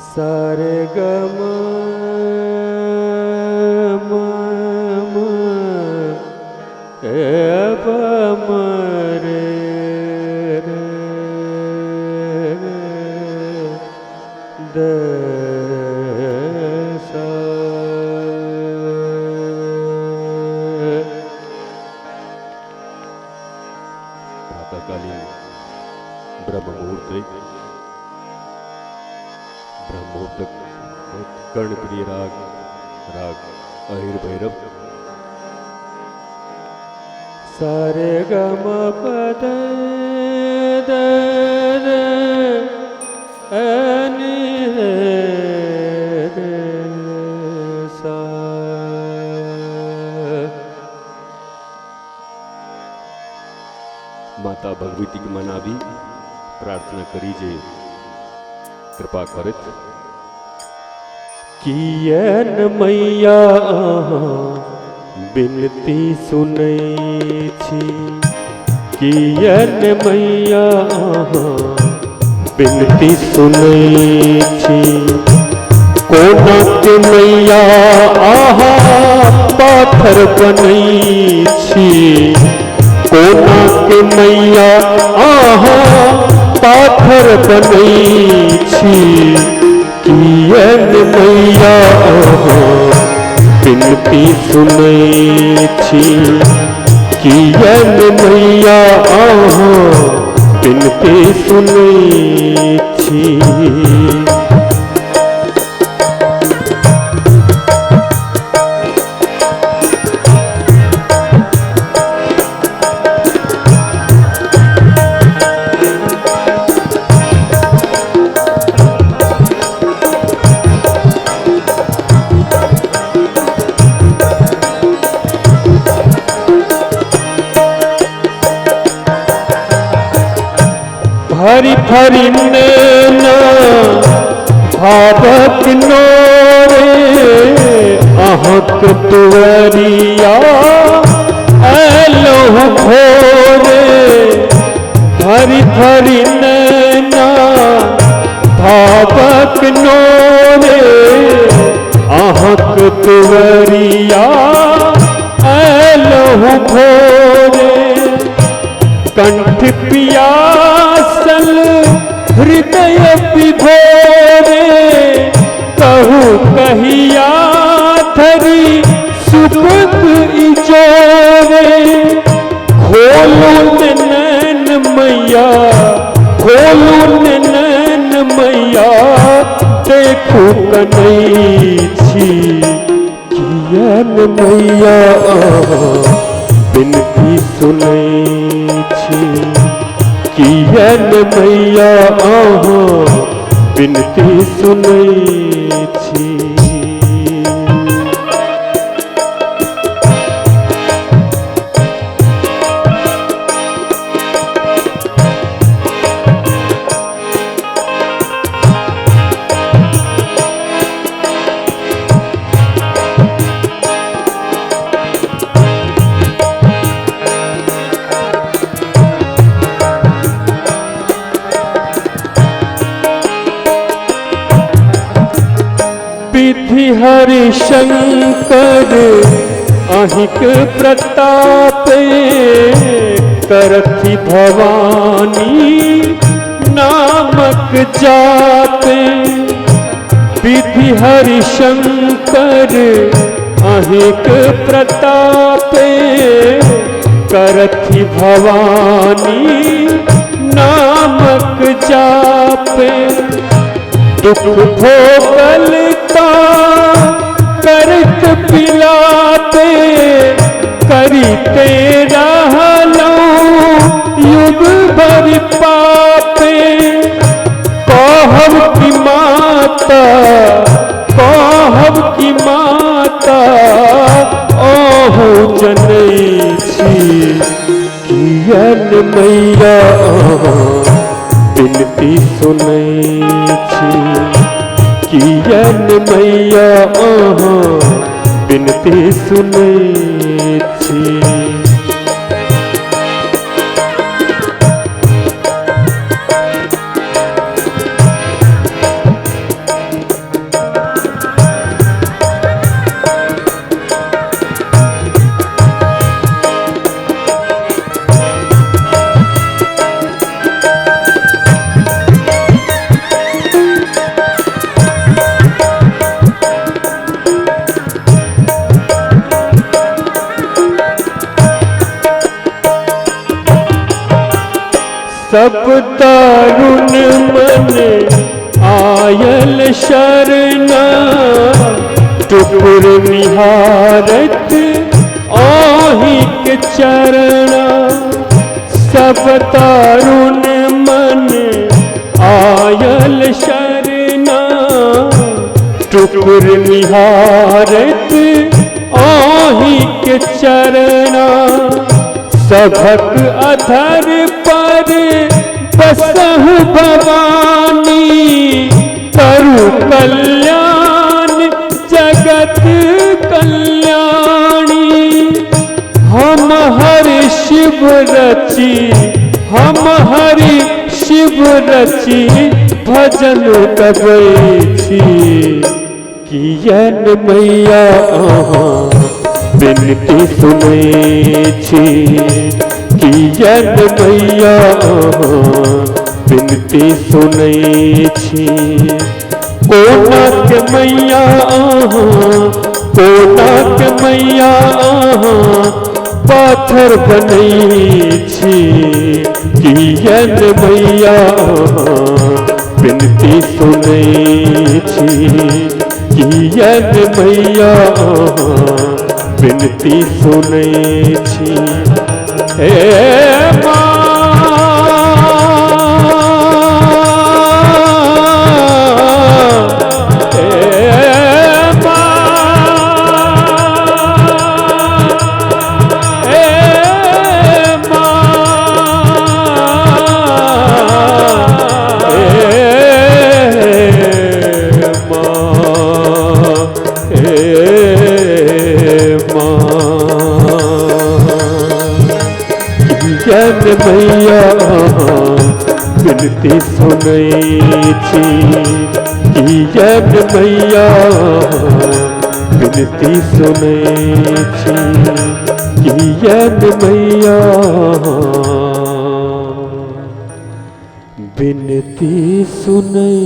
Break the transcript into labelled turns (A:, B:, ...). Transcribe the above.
A: सारे गम
B: प्रातःकालीन ब्रह्म मुहूर्त कर्णप्रिय राग अहिर भैरव।
A: सारे गम पद
B: माता भगवती की मनावी प्रार्थना करीजे कृपा करत।
A: कियन मैया बिनती सुनै छी, कियन मैया बिनती सुनै छी। कोना के मैया आहा पाथर बनै छी, कोना के मैया आहा पाथर बनै छी। कियन मैया बिनती सुनै छी, कियन मैया बिनती सुनै छी। भरी भरी नैना भावक नोरे अहक तुवरिया एलो भोरे। भरी भरी नैना भावक नोरे अहक तुवरिया एलो भोरे। कंठ पियासल हृदय विभोरे, कहू कहिया धरी सुख इजोरे। खोलू नैन मैया, खोलू नैन मैया देखू कनै छी। कियन मैया बिनती सुनै छी, कियन मैया बिनती सुनै छी। विधि हरि शंकर अहिक प्रतापे, करथि भवानी नामक जापे। विधि हरि शंकर अहिक प्रतापे, करथि भवानी नामक जापे। दुख भोगल करत पिलात मैया बिनती सुनै छी, कियन मैया बिनती सुनै छी। सब दारुण मन आयल शरणा, टुकुर निहारत ओहि के चरणा। सब दारुण मन आयल शरणा, टुकुर निहारत ओहि के चरणा। सभक अधर पर बसहु भवानी, करु कल्याण जगत कल्याणी। हम हरि शिव रची, हम हरि शिव रची, भजन गबै छी। कियन मैया बिनती सुनै छी, कियन मैया बिनती सुनै छी। कोना के मैया कोना के मैया पाथर बनै छी। कियन मैया बिनती सुनै छी, कियन मैया बिनती सुनै छी। हे माँ मैया बिनती सुनै छी, कियन मैया बिनती सुनै छी। कियन मैया बिनती सुनै